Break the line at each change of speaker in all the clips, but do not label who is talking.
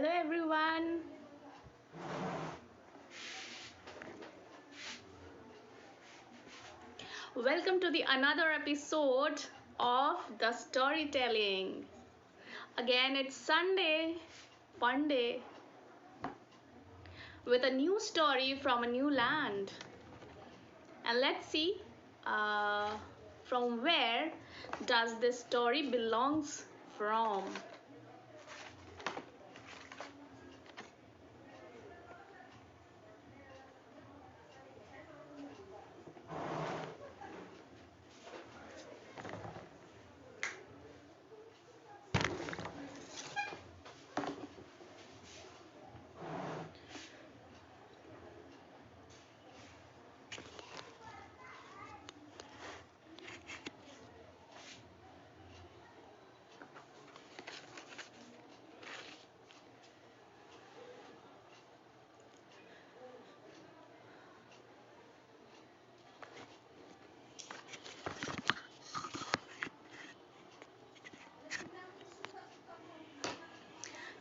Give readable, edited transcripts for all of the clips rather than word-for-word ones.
Hello everyone. Welcome to the another episode of the storytelling. Again, it's Sunday, fun day, with a new story from a new land. And let's see uh, from where does this story belongs from.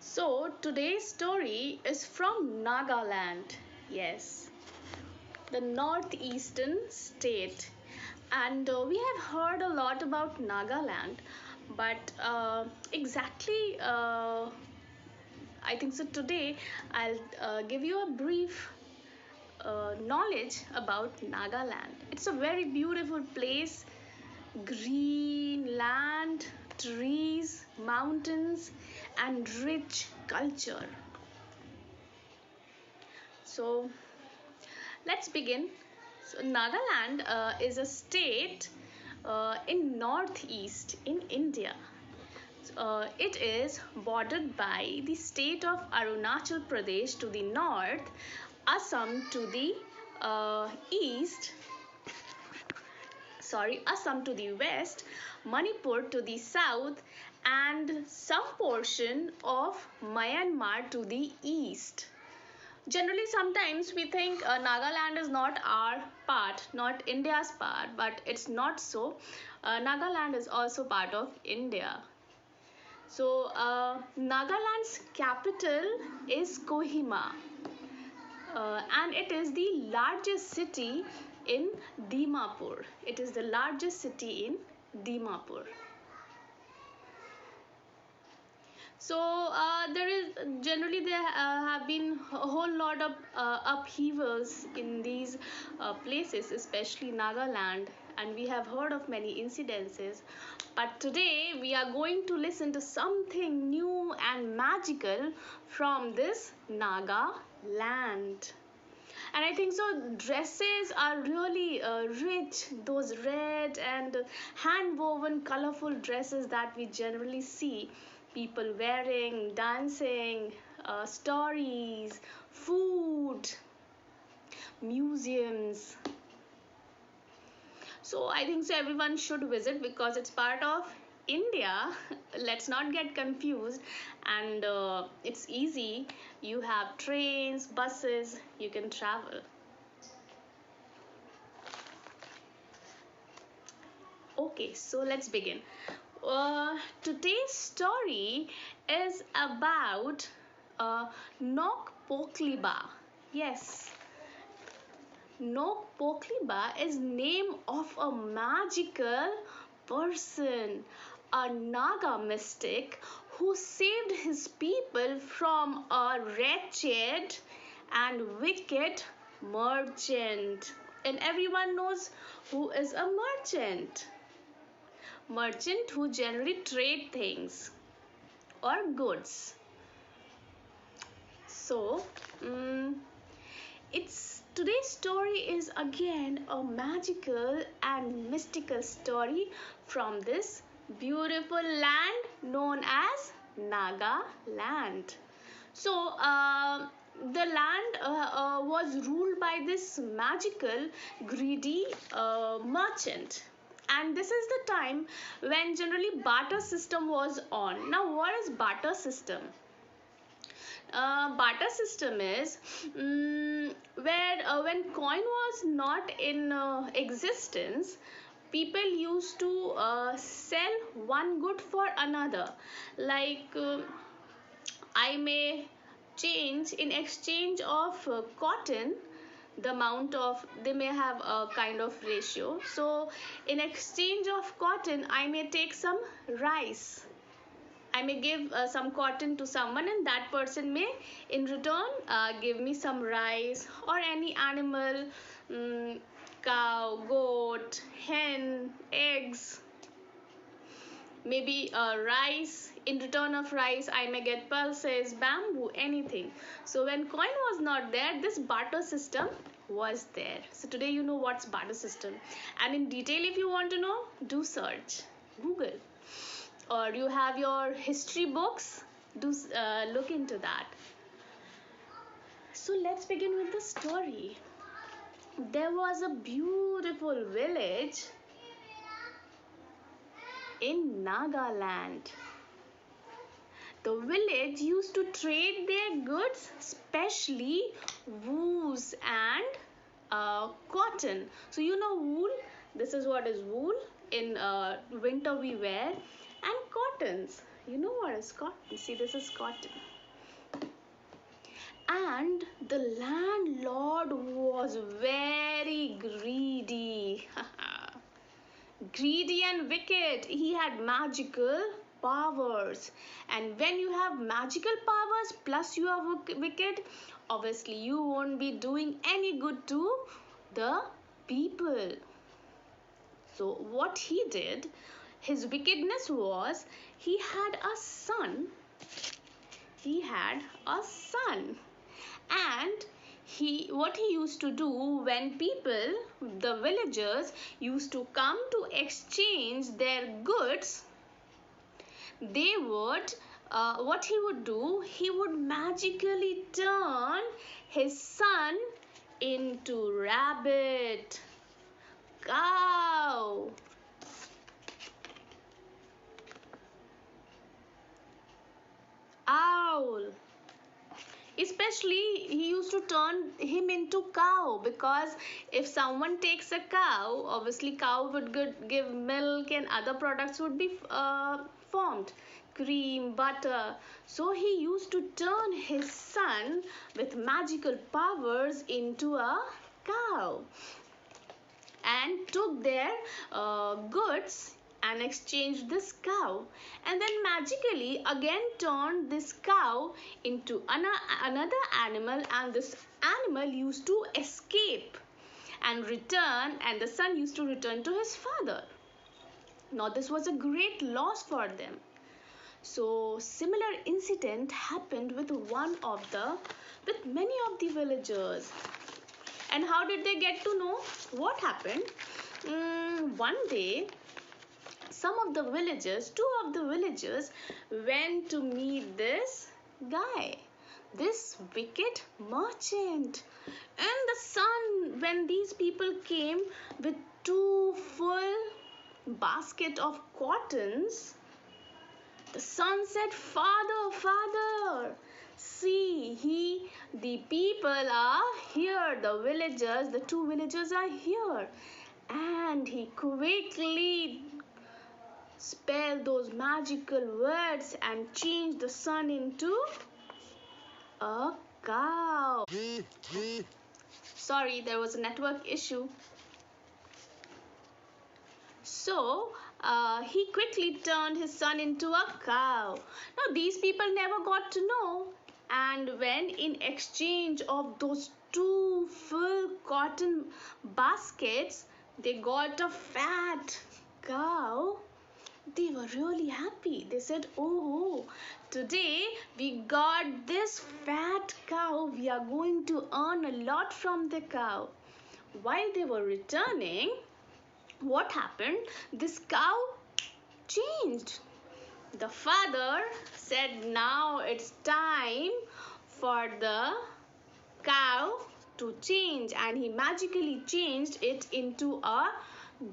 So today's story is from Nagaland. Yes, the northeastern state. And we have heard a lot about Nagaland, but exactly, I think so. Today, I'll give you a brief knowledge about Nagaland. It's a very beautiful place, green land, trees, mountains, and rich culture. So, let's begin. So, Nagaland is a state in northeast in India. It is bordered by the state of Arunachal Pradesh to the north, Assam to the east, Assam to the west, Manipur to the south, and some portion of Myanmar to the east. Generally, sometimes we think Nagaland is not our part, not India's part, but it's not so. Nagaland is also part of India. So, Nagaland's capital is Kohima, and it is the largest city in Dimapur. It is the largest city in Dimapur. So there have been a whole lot of upheavals in these places, especially Nagaland, and we have heard of many incidences. But today we are going to listen to something new and magical from this Naga land. And I think so dresses are really rich, those red and hand woven colorful dresses that we generally see people wearing, dancing, stories, food, museums. So I think so everyone should visit because it's part of India. Let's not get confused, and it's easy. You have trains, buses, you can travel. Okay, so let's begin. Today's story is about Nok Pokliba. Yes, Nok Pokliba is name of a magical person, a Naga mystic who saved his people from a wretched and wicked merchant. And everyone knows who is a merchant. Merchant who generally trade things or goods. So, it's today's story is again a magical and mystical story from this beautiful land known as Naga land. So, the land was ruled by this magical, greedy merchant. And this is the time when generally barter system was on. Now, what is barter system? Barter system is where when coin was not in existence, people used to sell one good for another, like I may change in exchange of cotton, the amount of, they may have a kind of ratio. So in exchange of cotton, I may take some rice. I may give some cotton to someone, and that person may in return give me some rice or any animal, um, cow, goat, hen, eggs, maybe rice. In return of rice, I may get pulses, bamboo, anything. So when coin was not there, this barter system was there. So today you know what's barter system, and in detail if you want to know, do search Google, or you have your history books, do look into that. So let's begin with the story. There was a beautiful village in Nagaland. The village used to trade their goods, especially woos and cotton. So you know wool, this is what is wool. In winter we wear, and cottons. You know what is cotton? See, this is cotton. And the landlord was very greedy. Greedy and wicked. He had magical powers, and when you have magical powers plus you are wicked, obviously you won't be doing any good to the people. So what he did, his wickedness was, he had a son. And what he used to do, when people, the villagers, used to come to exchange their goods, they would what he would do, he would magically turn his son into rabbit, cow, owl. Especially he used to turn him into cow, because if someone takes a cow, obviously cow would give milk and other products would be formed, cream, butter. So he used to turn his son with magical powers into a cow, and took their goods and exchanged this cow, and then magically again turned this cow into another animal, and this animal used to escape and return, and the son used to return to his father. Now this was a great loss for them. So similar incident happened with many of the villagers. And how did they get to know what happened? One day, two of the villagers went to meet this guy, this wicked merchant. And the son, when these people came with two full basket of cottons, the son said, Father, see, the people are here, the two villagers are here. And he quickly spelled those magical words and changed the son into a cow. Sorry, there was a network issue. So he quickly turned his son into a cow. Now these people never got to know, and when in exchange of those two full cotton baskets they got a fat cow, they were really happy. They said, oh, today we got this fat cow, we are going to earn a lot from the cow. While they were returning, what happened? This cow changed. The father said, now it's time for the cow to change, and he magically changed it into a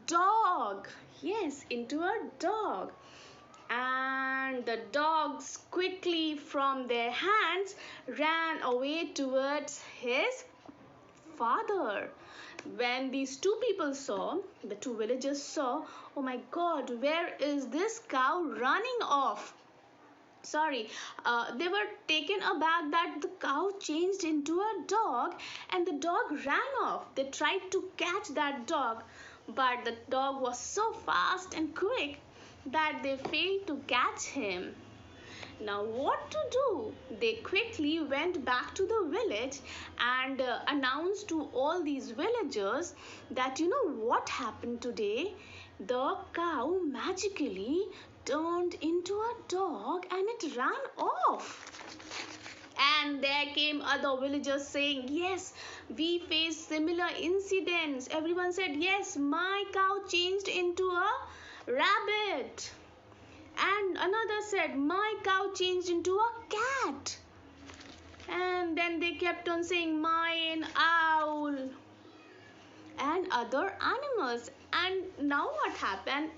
dog. Yes, into a dog. And the dogs quickly from their hands ran away towards his father. When these two people saw, the two villagers saw, oh my God, where is this cow running off? sorry, they were taken aback that the cow changed into a dog, and the dog ran off. They tried to catch that dog, but the dog was so fast and quick that they failed to catch him. Now, what to do? They quickly went back to the village and announced to all these villagers that, you know what happened today? The cow magically turned into a dog and it ran off. And there came other villagers saying, yes, we faced similar incidents. Everyone said, yes, my cow changed into a rabbit. And another said, my cow changed into a cat. And then they kept on saying, mine owl, and other animals. And now what happened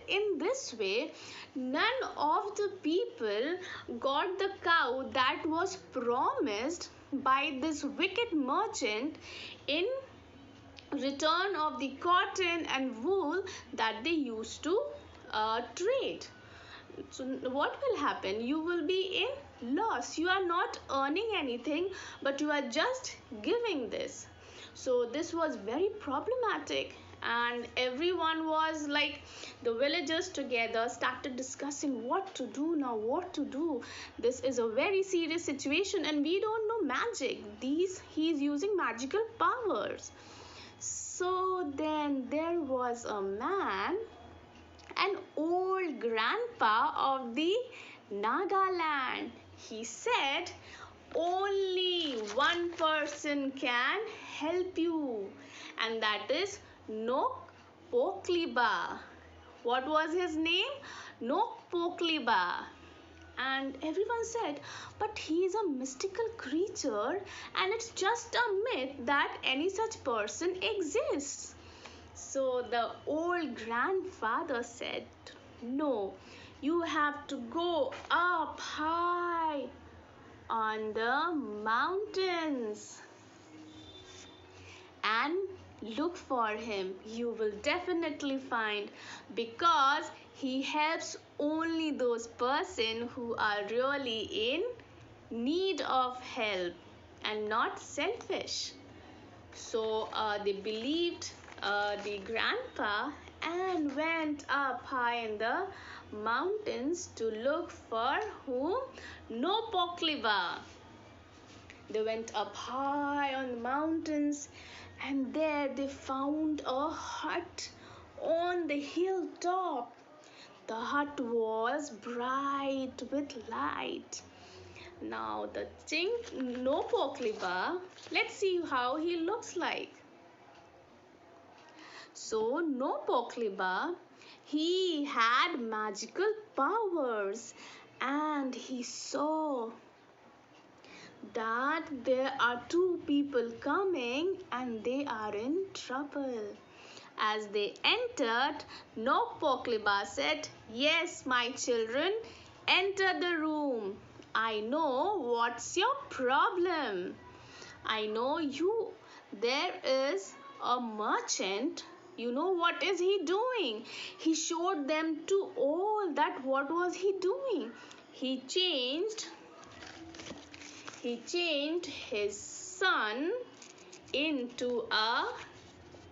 in this way, none of the people got the cow that was promised by this wicked merchant in return of the cotton and wool that they used to trade. So what will happen? You will be in loss. You are not earning anything, but you are just giving this. So this was very problematic, and everyone was like, the villagers together started discussing what to do now, what to do. This is a very serious situation, and we don't know magic. He's using magical powers. So then there was a man, an old grandpa of the Nagaland. He said, only one person can help you, and that is Nok Pokliba. What was his name? Nok Pokliba. And everyone said, but he is a mystical creature and it's just a myth that any such person exists. So the old grandfather said, no, you have to go up high on the mountains and look for him. You will definitely find, because he helps only those persons who are really in need of help and not selfish. So they believed the grandpa and went up high in the mountains to look for whom? No Pokliba. They went up high on the mountains, and there they found a hut on the hilltop. The hut was bright with light. Now the thing, no Pokliba, let's see how he looks like. So no Pokliba, he had magical powers, and he saw that there are two people coming and they are in trouble. As they entered, Nok Pokliba said, yes, my children, enter the room. I know what's your problem. I know you. There is a merchant. You know what is he doing? He showed them to all that what was he doing. He changed his son into a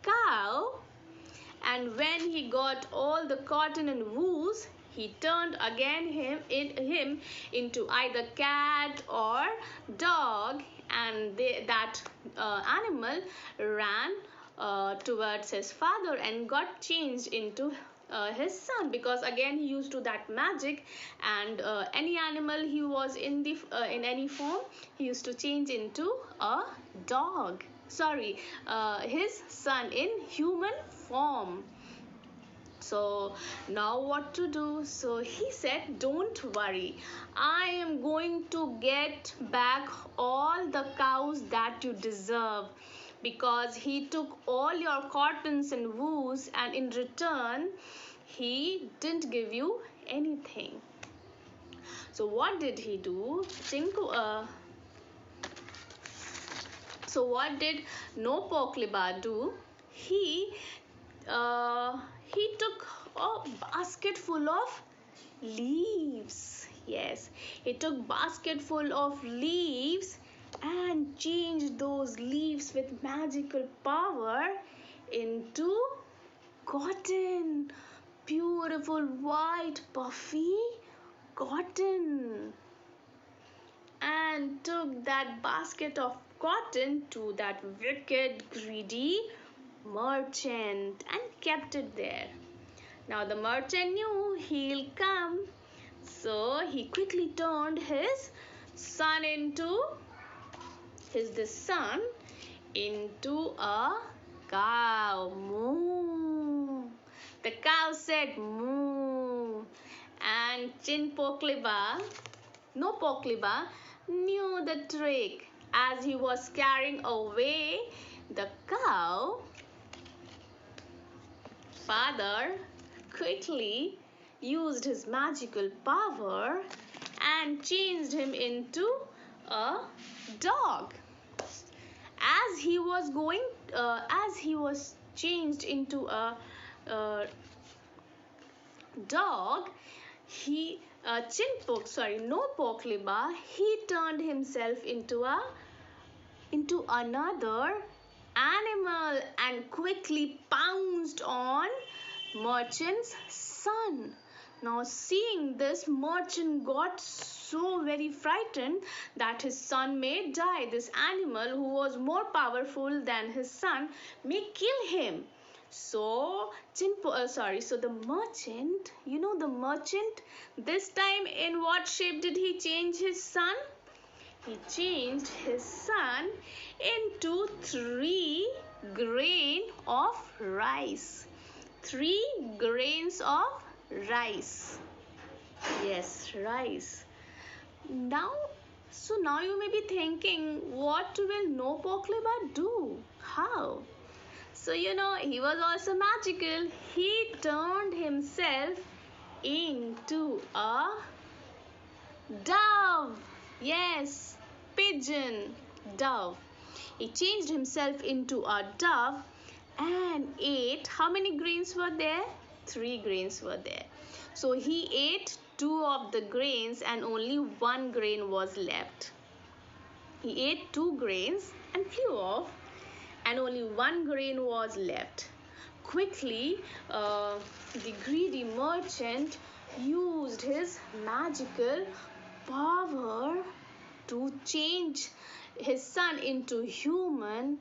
cow, and when he got all the cotton and wools, he turned again him into either cat or dog, and that animal ran towards his father and got changed into his son, because again he used to that magic, and any animal he was in any form, he used to change into a dog. Sorry, his son in human form. So now what to do? So he said, don't worry, I am going to get back all the cows that you deserve, because he took all your cottons and woos, and in return he didn't give you anything. So what did he do? So what did No Pokliba do? He took a basket full of leaves. Yes, he took basketful of leaves and changed those leaves with magical power into cotton. Beautiful white puffy cotton. And took that basket of cotton to that wicked, greedy merchant and kept it there. Now the merchant knew he'll come, so he quickly turned his son into son into a cow. Moo. The cow said moo, and no Pokliba, knew the trick. As he was carrying away the cow, father quickly used his magical power and changed him into a dog. As he was changed into a dog, no Pokliba, he turned himself into another animal and quickly pounced on merchant's son. Now seeing this, merchant got so very frightened that his son may die. This animal, who was more powerful than his son, may kill him. So the merchant, this time in what shape did he change his son? He changed his son into 3 grain of rice. 3 grains of rice. Yes, rice. Now you may be thinking, what will No Pokliba do? How? So he was also magical. He turned himself into a dove. Yes, pigeon, dove. He changed himself into a dove and ate. How many grains were there? 3 grains were there. So he ate 2 of the grains and only 1 grain was left. He ate 2 grains and flew off, and only 1 grain was left. Quickly, the greedy merchant used his magical power to change his son into human,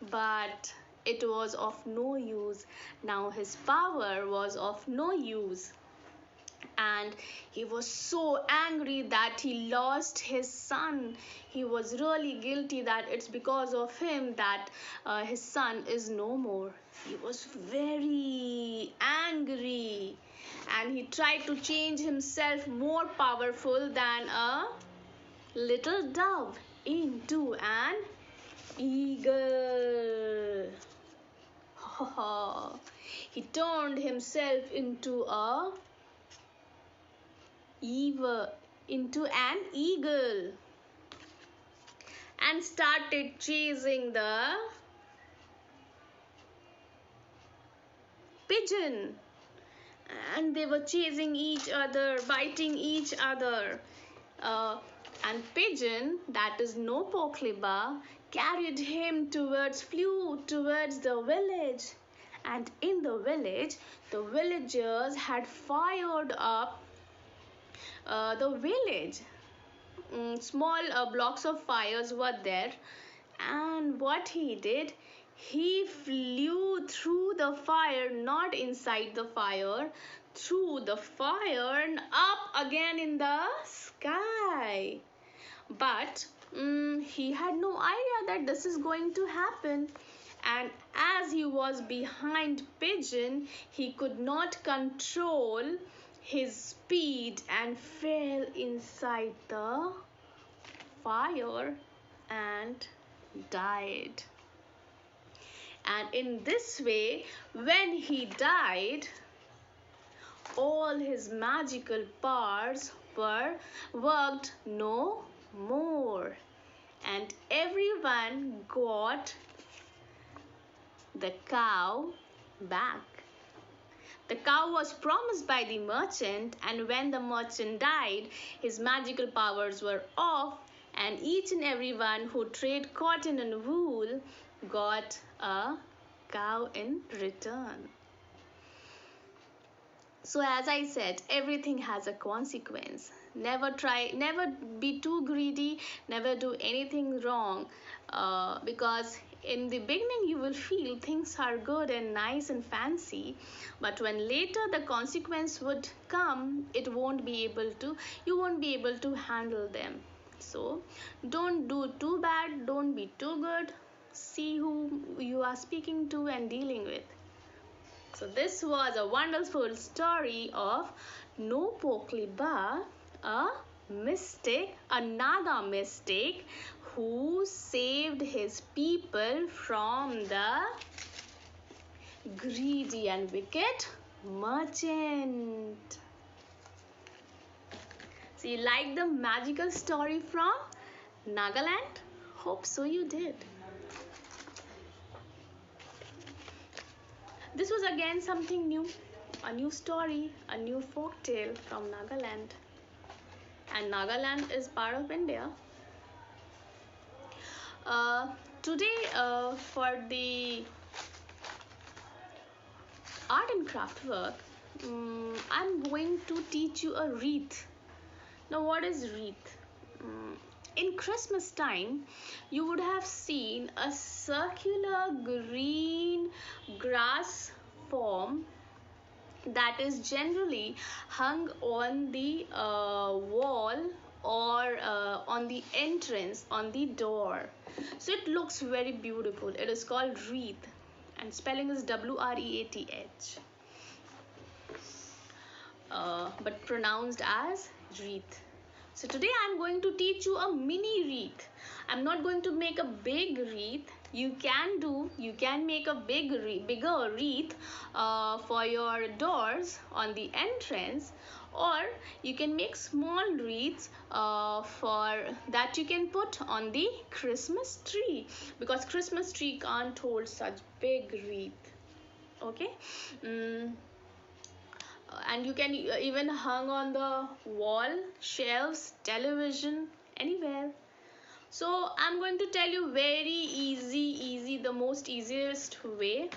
but it was of no use. Now his power was of no use, and he was so angry that he lost his son. He was really guilty that it's because of him that his son is no more. He was very angry, and he tried to change himself more powerful than a little dove into an eagle. He turned himself into an eagle and started chasing the pigeon, and they were chasing each other, biting each other, and pigeon, that is No Pokliba, flew towards the village. And in the village, the villagers had fired up the village. Small blocks of fires were there, and what he did, he flew through the fire, not inside the fire, through the fire and up again in the sky. But he had no idea that this is going to happen. And as he was behind pigeon, he could not control his speed and fell inside the fire and died. And in this way, when he died, all his magical powers worked no more, and everyone got the cow back. The cow was promised by the merchant, and when the merchant died, his magical powers were off, and each and everyone who traded cotton and wool got a cow in return. So as I said, everything has a consequence. Never be too greedy, never do anything wrong, because in the beginning you will feel things are good and nice and fancy, but when later the consequence would come, you won't be able to handle them. So don't do too bad, don't be too good. See who you are speaking to and dealing with. So this was a wonderful story of No Pokli Ba, a mystic, a Naga mystic who saved his people from the greedy and wicked merchant. So you like the magical story from Nagaland? Hope so you did. This was again something new, a new story, a new folk tale from Nagaland. And Nagaland is part of India. Today, for the art and craft work, I'm going to teach you a wreath. Now, what is wreath? In Christmas time, you would have seen a circular green grass form that is generally hung on the wall or on the entrance, on the door. So it looks very beautiful. It is called wreath, and spelling is WREATH, but pronounced as wreath. So today I'm going to teach you a mini wreath. I'm not going to make a big wreath. You can make a bigger wreath for your doors on the entrance, or you can make small wreaths for that you can put on the Christmas tree, because Christmas tree can't hold such big wreath. Okay. And you can even hung on the wall, shelves, television, anywhere. So I'm going to tell you very easy, the most easiest way,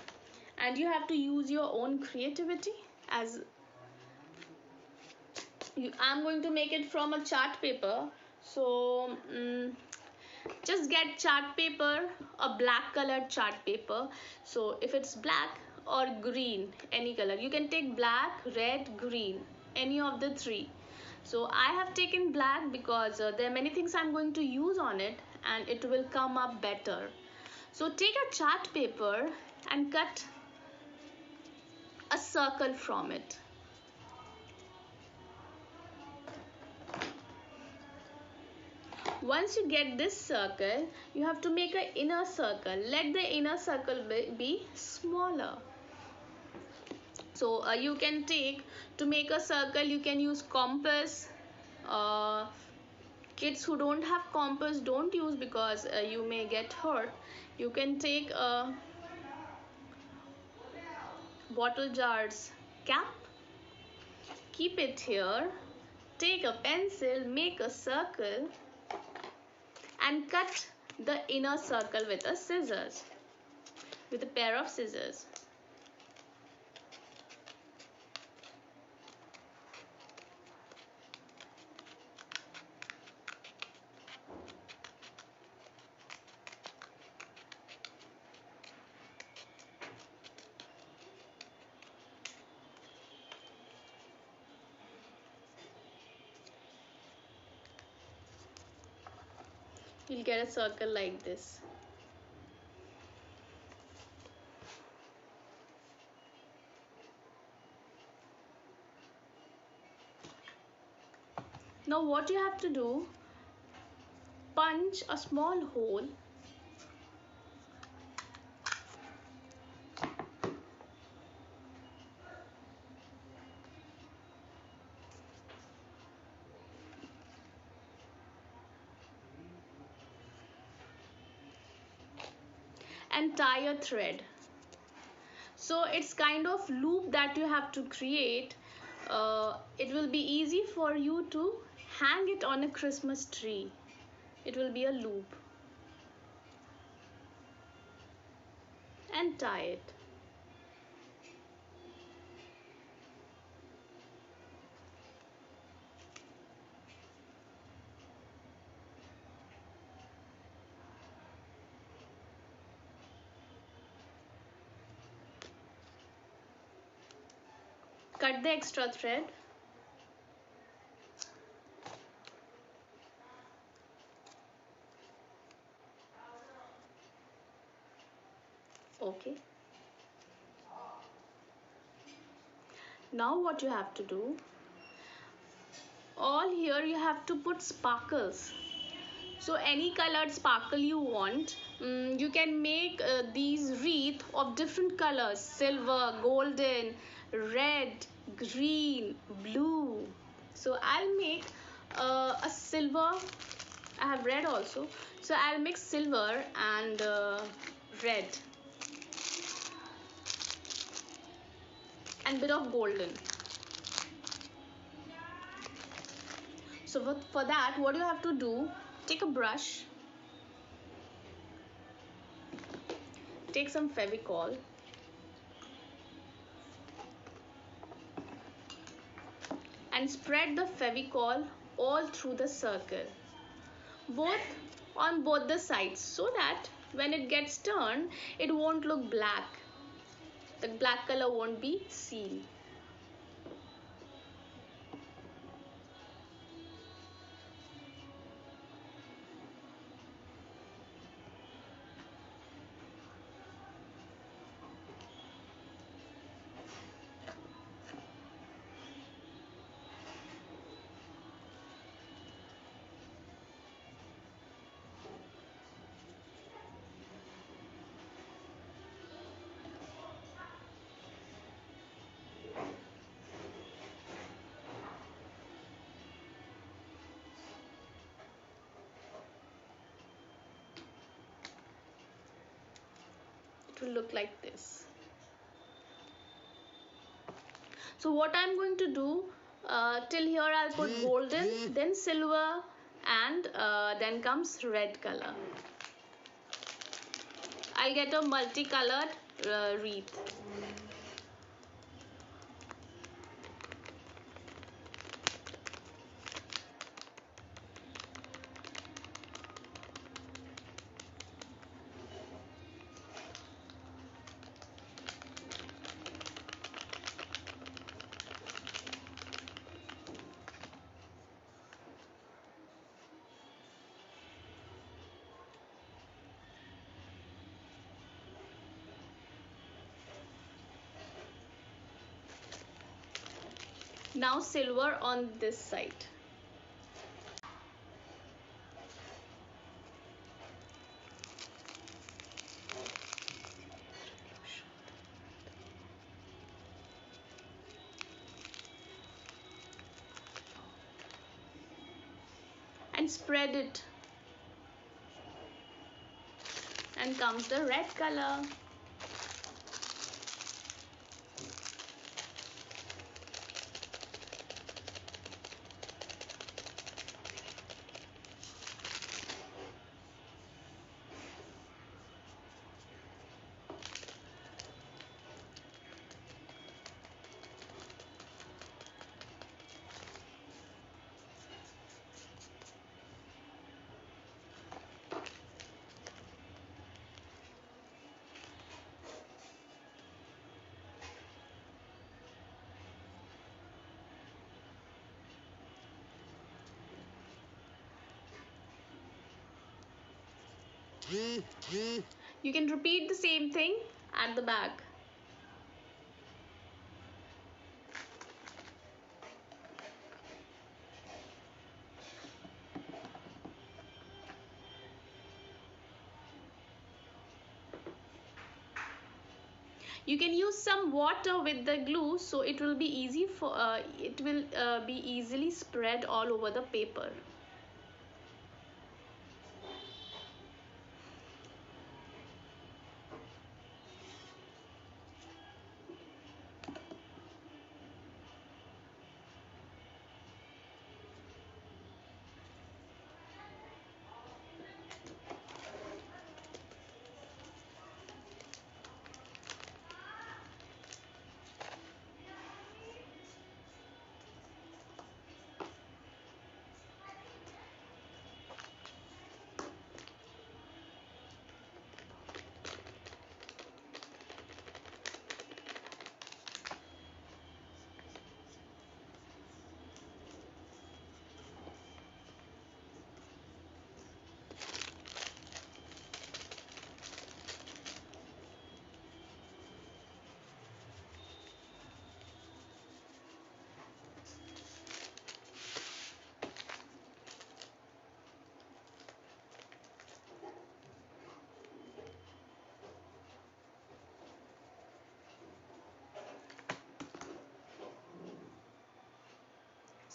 and you have to use your own creativity. I'm going to make it from a chart paper. So just get chart paper, a black colored chart paper. So if it's black or green, any color, you can take black, red, green, any of the three. So I have taken black because there are many things I'm going to use on it, and it will come up better. So take a chart paper and cut a circle from it. Once you get this circle, you have to make an inner circle. Let the inner circle be smaller. So you can to make a circle, you can use compass. Kids who don't have compass, don't use, because you may get hurt. You can take a bottle jar's cap, keep it here, take a pencil, make a circle, and cut the inner circle with a pair of scissors. You'll get a circle like this. Now what you have to do, punch a small hole and tie a thread. So it's kind of loop that you have to create. It will be easy for you to hang it on a Christmas tree. It will be a loop, and tie it. Cut the extra thread. Okay. Now what you have to do, all here you have to put sparkles. So any colored sparkle you want, you can make these wreath of different colors: silver, golden, red, green, blue. So I'll make a silver. I have red also, so I'll mix silver and red and bit of golden. So for that, what you have to do, take a brush, take some Fevicol, and spread the Fevicol all through the circle, both on both the sides, so that when it gets turned, it won't look black. The black color won't be seen. It will look like this. So what I'm going to do, till here I'll put golden, then silver, and then comes red color. I'll get a multicolored wreath. Now silver on this side. And spread it. And comes the red color. You can repeat the same thing at the back. You can use some water with the glue, so it will be easy for it will be easily spread all over the paper.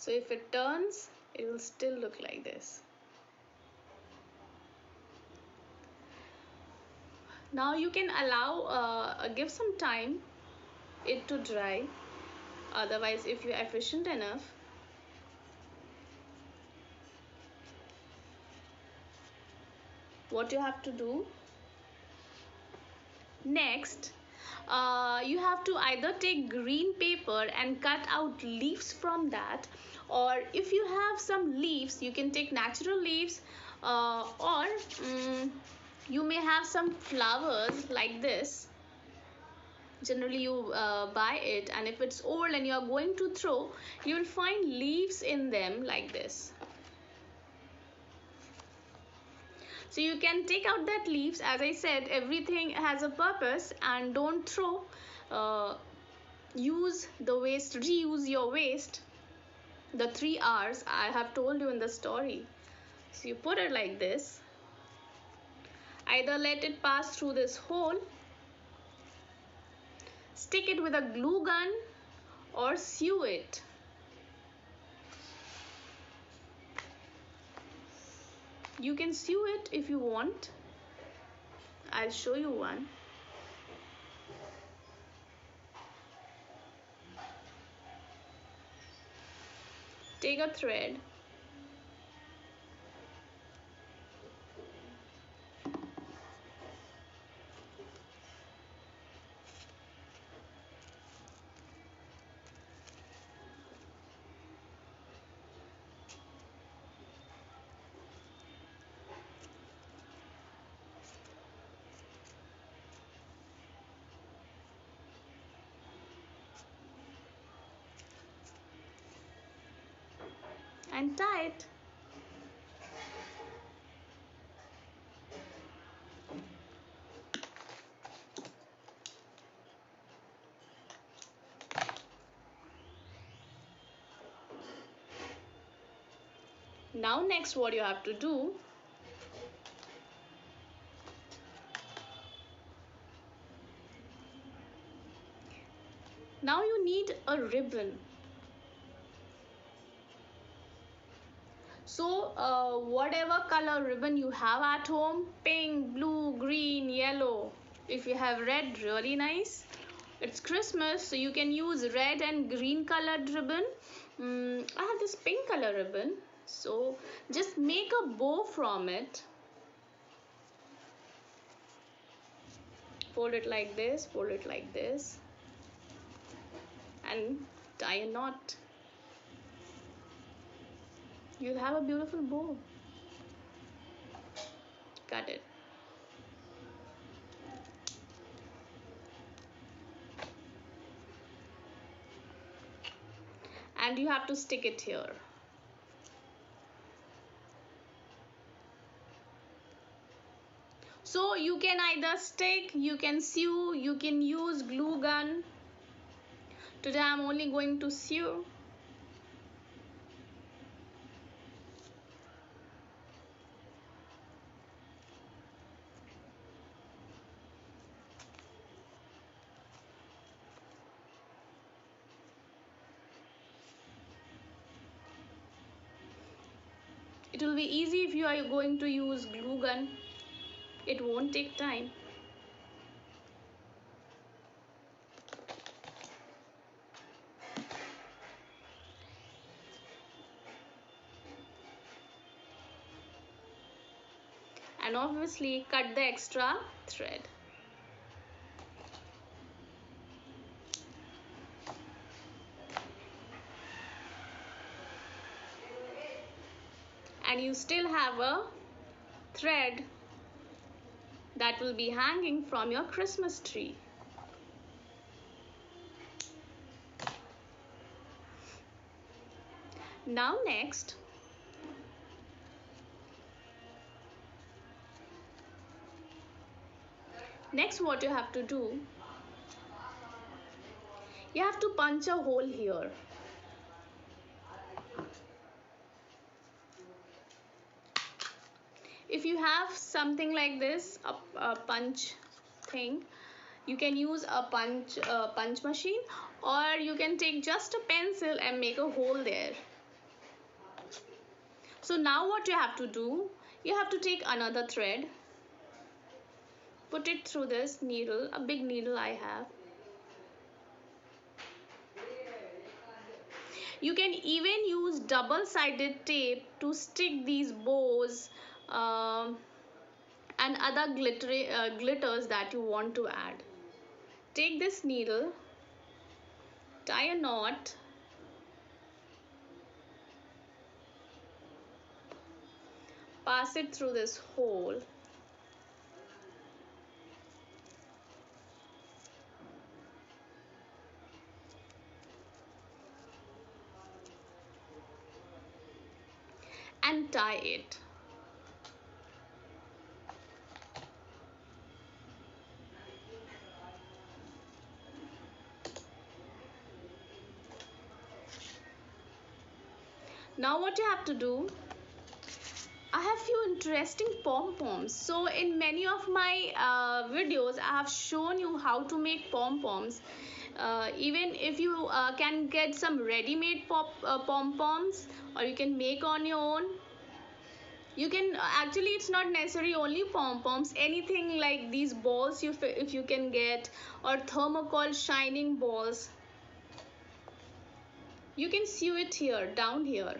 So if it turns, it will still look like this. Now you can give some time it to dry. Otherwise, if you're efficient enough, what you have to do next, you have to either take green paper and cut out leaves from that, or if you have some leaves, you can take natural leaves, or you may have some flowers like this. Generally you buy it, and if it's old and you are going to throw, you will find leaves in them like this. So you can take out that leaves. As I said, everything has a purpose, and don't throw. Use the waste, reuse your waste. The 3 R's I have told you in the story. So you put it like this. Either let it pass through this hole, stick it with a glue gun, or sew it. You can sew it if you want. I'll show you one. Take a thread, and tie it. Now next what you have to do, now you need a ribbon. So whatever color ribbon you have at home, pink, blue, green, yellow. If you have red, really nice. It's Christmas, so you can use red and green colored ribbon. I have this pink color ribbon, so just make a bow from it. Fold it like this, fold it like this, and tie a knot. You'll have a beautiful bow. Cut it. And you have to stick it here. So you can either stick, you can sew, you can use glue gun. Today I'm only going to sew. It will be easy if you are going to use glue gun. It won't take time. And obviously cut the extra thread. And you still have a thread that will be hanging from your Christmas tree. Now next, what you have to do, you have to punch a hole here. If you have something like this, a punch thing, you can use a punch machine, or you can take just a pencil and make a hole there. So now what you have to do, you have to take another thread, put it through this needle, a big needle I have. You can even use double-sided tape to stick these bows and other glitters that you want to add. Take this needle, tie a knot, pass it through this hole, and tie it. Now what you have to do, I have few interesting pom-poms. So in many of my videos I have shown you how to make pom-poms. Even if you can get some ready-made pom-poms, or you can make on your own. You can actually, it's not necessary only pom-poms, anything like these balls if you can get, or thermocol shining balls, you can sew it here, down here.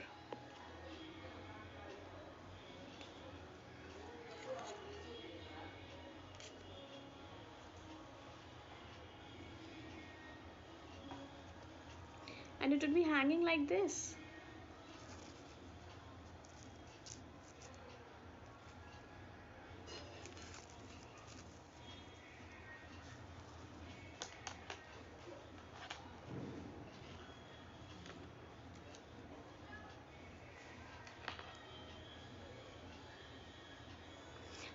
And it would be hanging like this.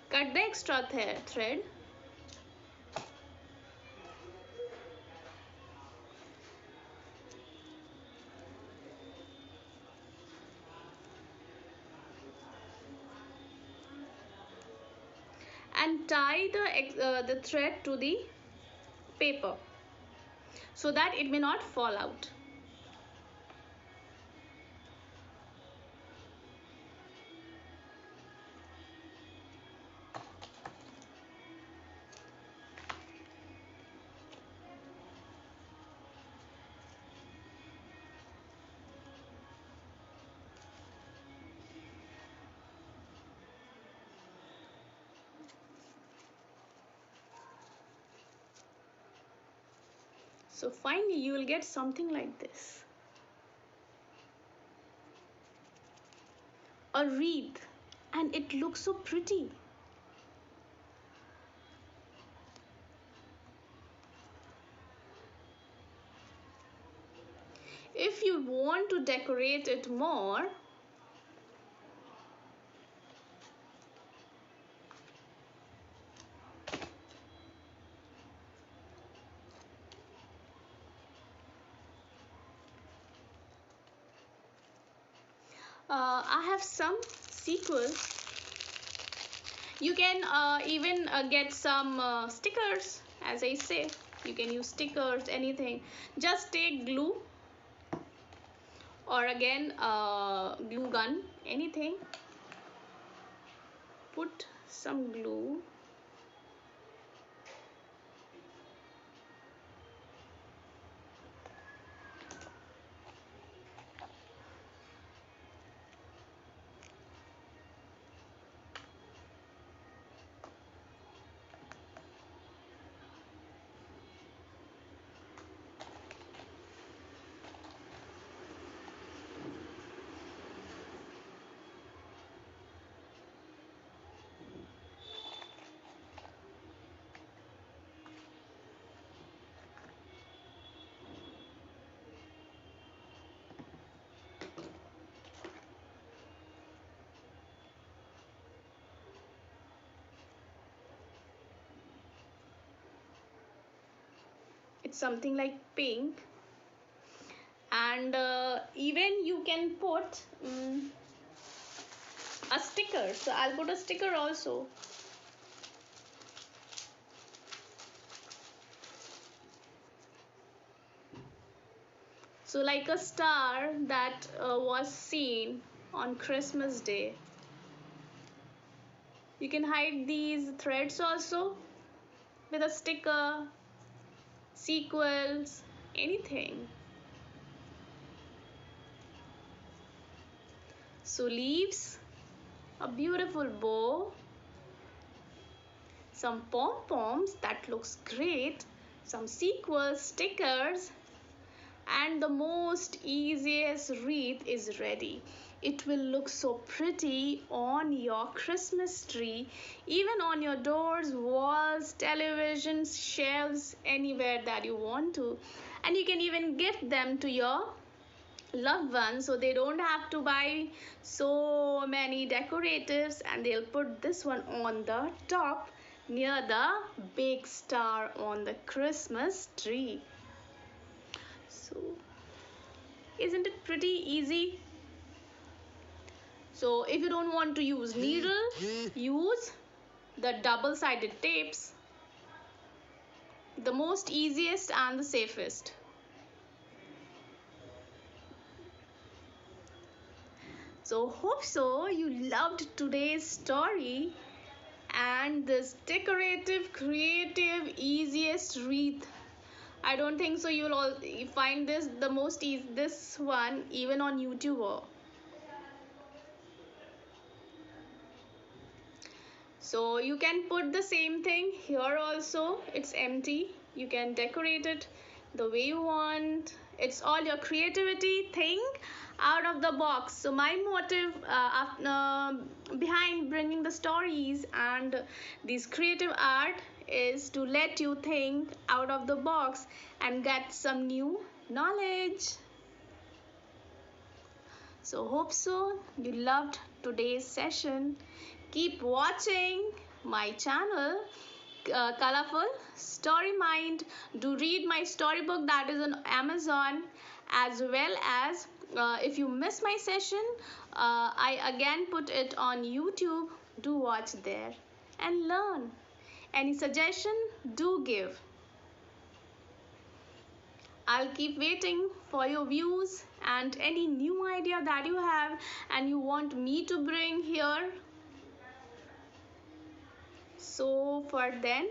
Cut the extra thread. And tie the thread to the paper so that it may not fall out. So finally you will get something like this, a wreath, and it looks so pretty. If you want to decorate it more, I have some sequels. You can even get some stickers, as I say. You can use stickers, anything. Just take glue, or again glue gun, anything. Put some glue. It's something like pink, and even you can put a sticker. So I'll put a sticker also. So like a star that was seen on Christmas Day. You can hide these threads also with a sticker, sequels, anything. So leaves, a beautiful bow, some pom-poms that looks great, some sequels, stickers, and the most easiest wreath is ready. It will look so pretty on your Christmas tree, even on your doors, walls, televisions, shelves, anywhere that you want to. And you can even gift them to your loved ones so they don't have to buy so many decoratives, and they'll put this one on the top near the big star on the Christmas tree. So isn't it pretty easy? So if you don't want to use needle, use the double-sided tapes, the most easiest and the safest. So hope so you loved today's story and this decorative, creative, easiest wreath. I don't think so you'll all find this the most easy, this one even on YouTube. So you can put the same thing here also. It's empty. You can decorate it the way you want. It's all your creativity. Think out of the box. So my motive behind bringing the stories and this creative art is to let you think out of the box and get some new knowledge. So hope so you loved today's session. Keep watching my channel, Colorful Story Mind. Do read my storybook that is on Amazon, as well as if you miss my session, I again put it on YouTube. Do watch there and learn. Any suggestion, do give. I'll keep waiting for your views and any new idea that you have and you want me to bring here. So for then,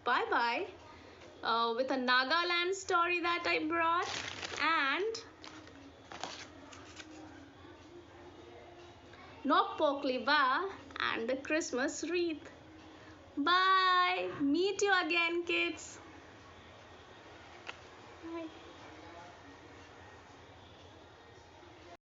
bye bye with a Nagaland story that I brought and Nok Pokliva and the Christmas wreath. Bye. Meet you again, kids.